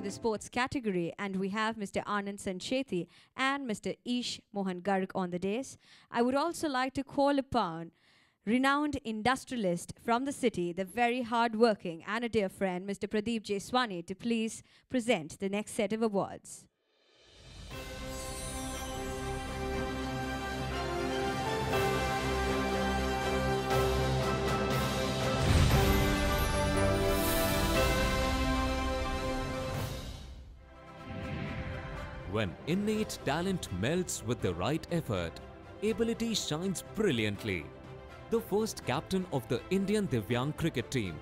the sports category, and we have Mr. Anand Sancheti and Mr. Ish Mohan Garg on the dais. I would also like to call upon renowned industrialist from the city, the very hard-working and a dear friend, Mr. Pradeep Jeswani, to please present the next set of awards. When innate talent melts with the right effort, ability shines brilliantly. The first captain of the Indian Divyang cricket team,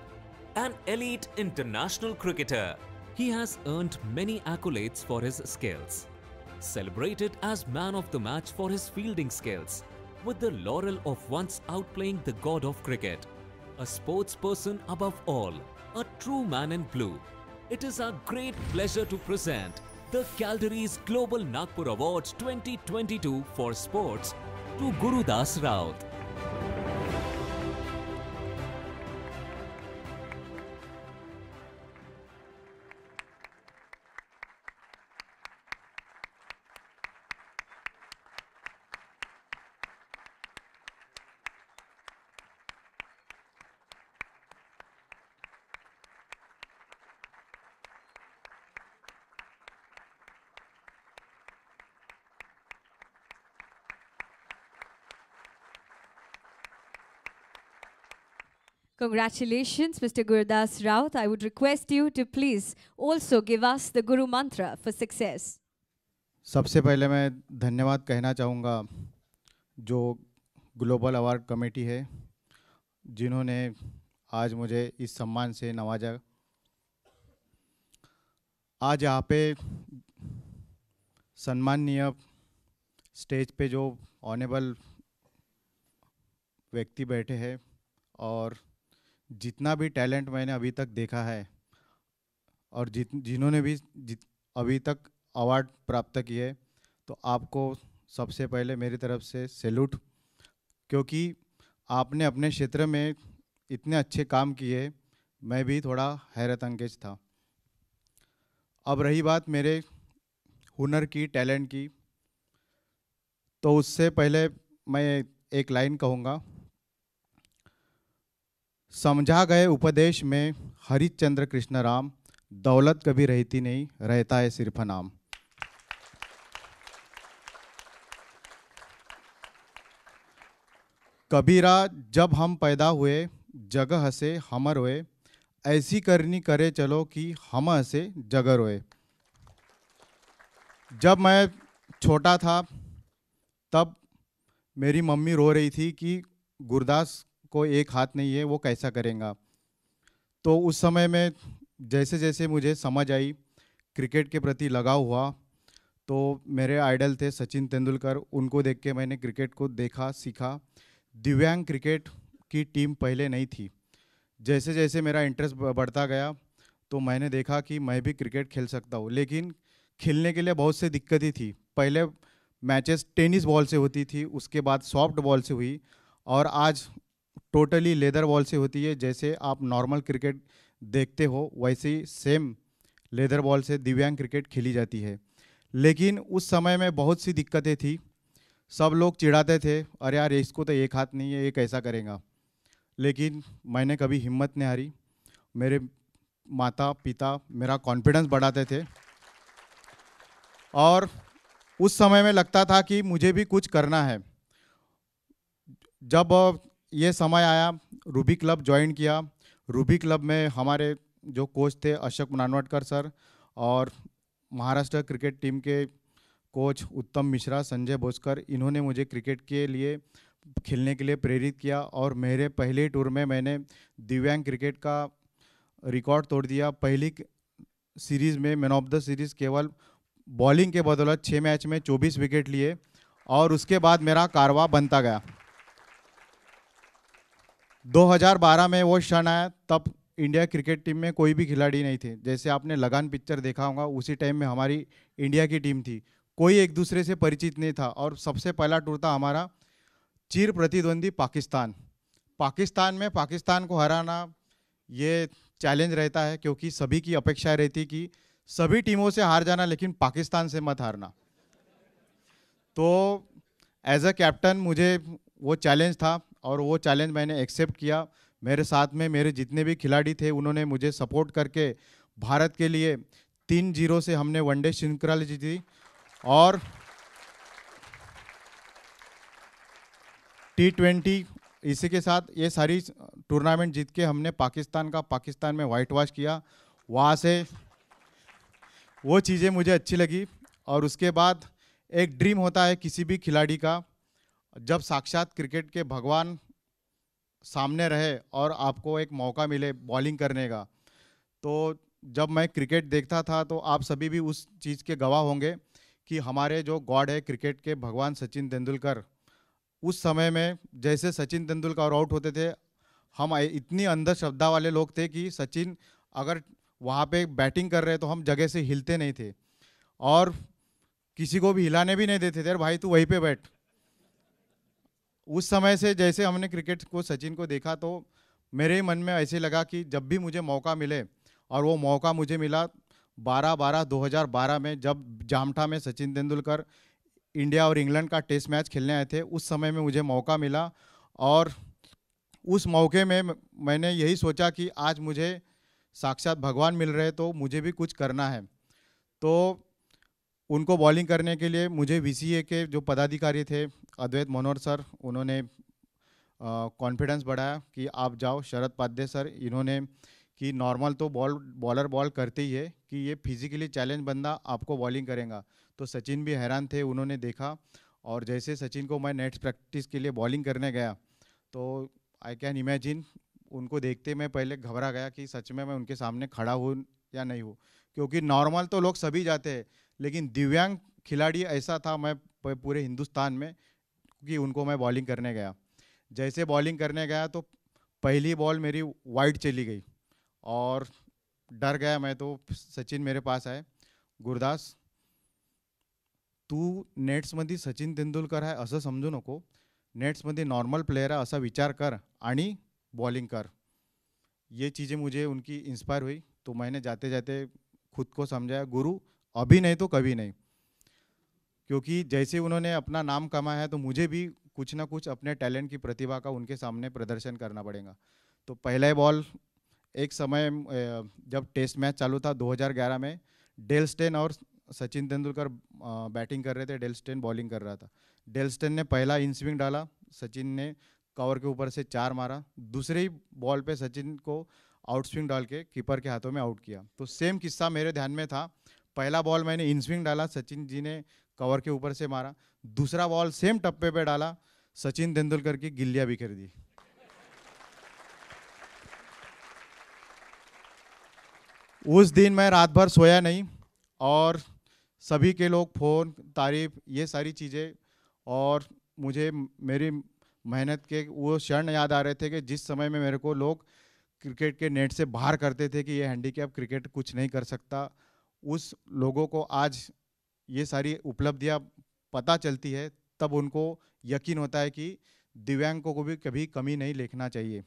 an elite international cricketer, he has earned many accolades for his skills. Celebrated as man of the match for his fielding skills, with the laurel of once outplaying the god of cricket, a sports person above all, a true man in blue. It is our great pleasure to present the Calderys Global Nagpur Awards 2022 for sports to Gurudas Raut. Congratulations, Mr. Gurudas Raut. I would request you to please also give us the Guru Mantra for success. सबसे पहले मैं धन्यवाद कहना चाहूँगा जो global award committee है जिन्होंने आज मुझे इस सम्मान से नवाजा। आज यहाँ पे सम्माननीय स्टेज पे जो ऑनेबल व्यक्ति बैठे हैं और जितना भी टैलेंट मैंने अभी तक देखा है और जिन्होंने भी अभी तक अवार्ड प्राप्त किए, तो आपको सबसे पहले मेरी तरफ से सैल्यूट, क्योंकि आपने अपने क्षेत्र में इतने अच्छे काम किए, मैं भी थोड़ा हैरत अंगेज था। अब रही बात मेरे हुनर की, टैलेंट की, तो उससे पहले मैं एक लाइन कहूँगा। समझा गए उपदेश में हरिश्चंद्र कृष्ण राम, दौलत कभी रहती नहीं, रहता है सिर्फ नाम। कबीरा जब हम पैदा हुए, जगह हसे हमर रोए, ऐसी करनी करे चलो कि हम हसे जगर रोए। जब मैं छोटा था तब मेरी मम्मी रो रही थी कि गुरदास को एक हाथ नहीं है, वो कैसा करेगा। तो उस समय में जैसे जैसे मुझे समझ आई, क्रिकेट के प्रति लगाव हुआ, तो मेरे आइडल थे सचिन तेंदुलकर, उनको देख के मैंने क्रिकेट को देखा, सीखा। दिव्यांग क्रिकेट की टीम पहले नहीं थी। जैसे जैसे मेरा इंटरेस्ट बढ़ता गया तो मैंने देखा कि मैं भी क्रिकेट खेल सकता हूँ, लेकिन खेलने के लिए बहुत सी दिक्कतें थी। पहले मैचेस टेनिस बॉल से होती थी, उसके बाद सॉफ्ट बॉल से हुई और आज टोटली लेदर बॉल से होती है। जैसे आप नॉर्मल क्रिकेट देखते हो वैसे ही सेम लेदर बॉल से दिव्यांग क्रिकेट खेली जाती है। लेकिन उस समय में बहुत सी दिक्कतें थी। सब लोग चिढ़ाते थे, अरे यार इसको तो एक हाथ नहीं है, ये कैसा करेगा। लेकिन मैंने कभी हिम्मत नहीं हारी। मेरे माता पिता मेरा कॉन्फिडेंस बढ़ाते थे और उस समय में लगता था कि मुझे भी कुछ करना है। जब ये समय आया, रूबी क्लब ज्वाइन किया। रूबी क्लब में हमारे जो कोच थे अशोक नानवटकर सर और महाराष्ट्र क्रिकेट टीम के कोच उत्तम मिश्रा, संजय बोस्कर, इन्होंने मुझे क्रिकेट के लिए खेलने के लिए प्रेरित किया और मेरे पहले टूर में मैंने दिव्यांग क्रिकेट का रिकॉर्ड तोड़ दिया। पहली सीरीज़ में मैन ऑफ द सीरीज़ केवल बॉलिंग के बदौलत 6 मैच में 24 विकेट लिए और उसके बाद मेरा कारवा बनता गया। 2012 में वो क्षण आया, तब इंडिया क्रिकेट टीम में कोई भी खिलाड़ी नहीं थे। जैसे आपने लगान पिक्चर देखा होगा, उसी टाइम में हमारी इंडिया की टीम थी, कोई एक दूसरे से परिचित नहीं था और सबसे पहला टूर था हमारा चिर प्रतिद्वंदी पाकिस्तान। पाकिस्तान को हराना ये चैलेंज रहता है, क्योंकि सभी की अपेक्षा रहती कि सभी टीमों से हार जाना लेकिन पाकिस्तान से मत हारना। तो एज अ कैप्टन मुझे वो चैलेंज था और वो चैलेंज मैंने एक्सेप्ट किया। मेरे साथ में मेरे जितने भी खिलाड़ी थे उन्होंने मुझे सपोर्ट करके भारत के लिए 3-0 से हमने वनडे श्रृंखला जीती और T20 इसी के साथ ये सारी टूर्नामेंट जीत के हमने पाकिस्तान में वाइट वॉश किया। वहाँ से वो चीज़ें मुझे अच्छी लगी। और उसके बाद एक ड्रीम होता है किसी भी खिलाड़ी का, जब साक्षात क्रिकेट के भगवान सामने रहे और आपको एक मौका मिले बॉलिंग करने का। तो जब मैं क्रिकेट देखता था तो आप सभी भी उस चीज़ के गवाह होंगे कि हमारे जो गॉड है क्रिकेट के भगवान सचिन तेंदुलकर, उस समय में जैसे सचिन तेंदुलकर आउट होते थे, हम इतनी अंधश्रद्धा वाले लोग थे कि सचिन अगर वहाँ पे बैटिंग कर रहे तो हम जगह से हिलते नहीं थे और किसी को भी हिलाने भी नहीं देते थे, अरे भाई तू वहीं पे बैठ। उस समय से जैसे हमने क्रिकेट को सचिन को देखा तो मेरे मन में ऐसे लगा कि जब भी मुझे मौका मिले, और वो मौका मुझे मिला 12/12/2012 में, जब जामठा में सचिन तेंदुलकर इंडिया और इंग्लैंड का टेस्ट मैच खेलने आए थे। उस समय में मुझे मौका मिला और उस मौके में मैंने यही सोचा कि आज मुझे साक्षात भगवान मिल रहे तो मुझे भी कुछ करना है। तो उनको बॉलिंग करने के लिए मुझे VCA के जो पदाधिकारी थे अद्वैत मनोहर सर, उन्होंने कॉन्फिडेंस बढ़ाया कि आप जाओ। शरद पाध्ये सर, इन्होंने कि नॉर्मल तो बॉलर बॉल करते ही है कि ये फिजिकली चैलेंज बंदा आपको बॉलिंग करेगा। तो सचिन भी हैरान थे, उन्होंने देखा और जैसे सचिन को मैं नेट्स प्रैक्टिस के लिए बॉलिंग करने गया तो आई कैन इमेजिन उनको देखते मैं पहले घबरा गया कि सच में मैं उनके सामने खड़ा हूँ या नहीं हूँ, क्योंकि नॉर्मल तो लोग सभी जाते हैं लेकिन दिव्यांग खिलाड़ी ऐसा था मैं पूरे हिंदुस्तान में कि उनको मैं बॉलिंग करने गया। जैसे बॉलिंग करने गया तो पहली बॉल मेरी वाइड चली गई और डर गया मैं। तो सचिन मेरे पास आए, गुरदास तू नेट्समध्ये सचिन तेंदुलकर आहे असं समजू नको, नेट्समध्ये नॉर्मल प्लेयर आहे असा विचार कर आणि बॉलिंग कर। ये चीज़ें मुझे उनकी इंस्पायर हुई। तो मैंने जाते जाते खुद को समझाया, गुरु अभी नहीं तो कभी नहीं, क्योंकि जैसे उन्होंने अपना नाम कमाया है तो मुझे भी कुछ ना कुछ अपने टैलेंट की प्रतिभा का उनके सामने प्रदर्शन करना पड़ेगा। तो पहला बॉल एक समय जब टेस्ट मैच चालू था 2011 में, डेल स्टेन और सचिन तेंदुलकर बैटिंग कर रहे थे, डेल स्टेन बॉलिंग कर रहा था। डेल स्टेन ने पहला इन स्विंग डाला, सचिन ने कवर के ऊपर से 4 मारा। दूसरे ही बॉल पे सचिन को आउट स्विंग डाल के कीपर के हाथों में आउट किया। तो सेम किस्सा मेरे ध्यान में था, पहला बॉल मैंने इन स्विंग डाला, सचिन जी ने कवर के ऊपर से मारा। दूसरा बॉल सेम टप्पे पे डाला, सचिन तेंदुलकर की गिल्लियां बिखेर दी। उस दिन मैं रात भर सोया नहीं और सभी के लोग फ़ोन, तारीफ, ये सारी चीज़ें, और मुझे मेरी मेहनत के वो क्षण याद आ रहे थे कि जिस समय में मेरे को लोग क्रिकेट के नेट से बाहर करते थे कि ये हैंडीकैप क्रिकेट कुछ नहीं कर सकता। उस लोगों को आज ये सारी उपलब्धियां पता चलती है, तब उनको यकीन होता है कि दिव्यांगों को भी कभी कमी नहीं लेखना चाहिए।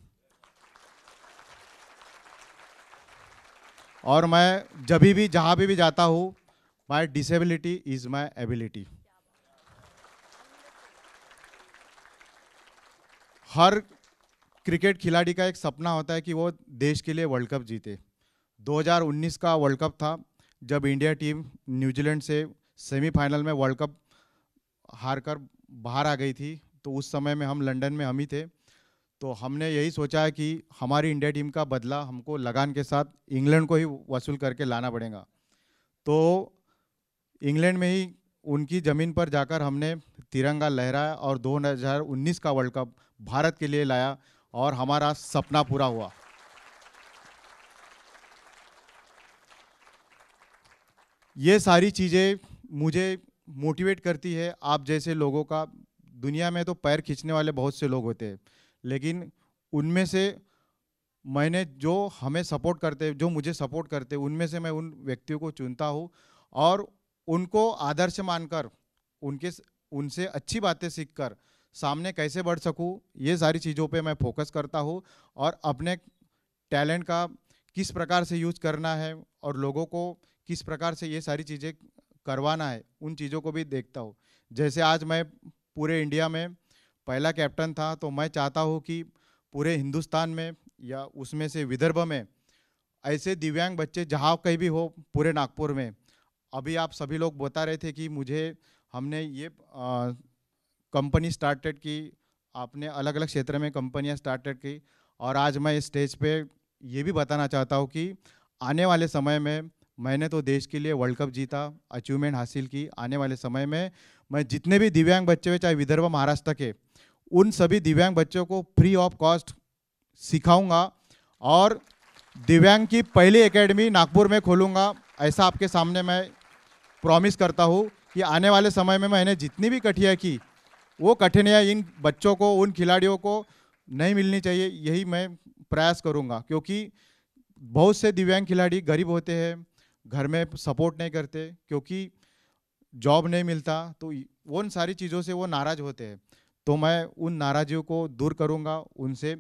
और मैं जब भी जहाँ भी जाता हूँ, my disability is my ability. हर क्रिकेट खिलाड़ी का एक सपना होता है कि वो देश के लिए वर्ल्ड कप जीते। 2019 का वर्ल्ड कप था जब इंडिया टीम न्यूजीलैंड से सेमीफाइनल में वर्ल्ड कप हार कर बाहर आ गई थी। तो उस समय में हम लंदन में हम ही थे। तो हमने यही सोचा है कि हमारी इंडिया टीम का बदला हमको लगान के साथ इंग्लैंड को ही वसूल करके लाना पड़ेगा। तो इंग्लैंड में ही उनकी ज़मीन पर जाकर हमने तिरंगा लहराया और 2019 का वर्ल्ड कप भारत के लिए लाया और हमारा सपना पूरा हुआ। ये सारी चीज़ें मुझे मोटिवेट करती है। आप जैसे लोगों का, दुनिया में तो पैर खींचने वाले बहुत से लोग होते हैं, लेकिन उनमें से मैंने जो हमें सपोर्ट करते, जो मुझे सपोर्ट करते, उनमें से मैं उन व्यक्तियों को चुनता हूँ और उनको आदर्श मानकर उनसे अच्छी बातें सीखकर सामने कैसे बढ़ सकूँ, ये सारी चीज़ों पे मैं फोकस करता हूँ और अपने टैलेंट का किस प्रकार से यूज करना है और लोगों को किस प्रकार से ये सारी चीज़ें करवाना है, उन चीज़ों को भी देखता हूँ। जैसे आज मैं पूरे इंडिया में पहला कैप्टन था, तो मैं चाहता हूँ कि पूरे हिंदुस्तान में या उसमें से विदर्भ में ऐसे दिव्यांग बच्चे जहाँ कहीं भी हो, पूरे नागपुर में। अभी आप सभी लोग बता रहे थे कि हमने ये कंपनी स्टार्टेड की, आपने अलग अलग क्षेत्र में कंपनियां स्टार्टेड की, और आज मैं इस स्टेज पे ये भी बताना चाहता हूँ कि आने वाले समय में मैंने तो देश के लिए वर्ल्ड कप जीता, अचीवमेंट हासिल की। आने वाले समय में मैं जितने भी दिव्यांग बच्चे हैं, चाहे विदर्भ महाराष्ट्र के, उन सभी दिव्यांग बच्चों को फ्री ऑफ कॉस्ट सिखाऊंगा और दिव्यांग की पहली एकेडमी नागपुर में खोलूंगा। ऐसा आपके सामने मैं प्रॉमिस करता हूँ कि आने वाले समय में मैंने जितनी भी कठिनाई की, वो कठिनाइयाँ इन बच्चों को, उन खिलाड़ियों को नहीं मिलनी चाहिए, यही मैं प्रयास करूँगा। क्योंकि बहुत से दिव्यांग खिलाड़ी गरीब होते हैं, घर में सपोर्ट नहीं करते, क्योंकि जॉब नहीं मिलता, तो उन सारी चीज़ों से वो नाराज़ होते हैं। तो मैं उन नाराज़ियों को दूर करूँगा, उनसे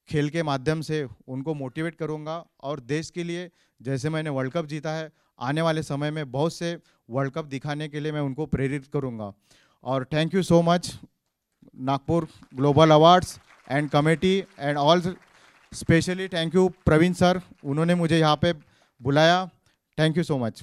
खेल के माध्यम से उनको मोटिवेट करूँगा, और देश के लिए जैसे मैंने वर्ल्ड कप जीता है, आने वाले समय में बहुत से वर्ल्ड कप दिखाने के लिए मैं उनको प्रेरित करूँगा। और thank you so much Nagpur global awards and committee and all, specially thank you Praveen sir, उन्होंने मुझे यहाँ पे बुलाया। Thank you so much.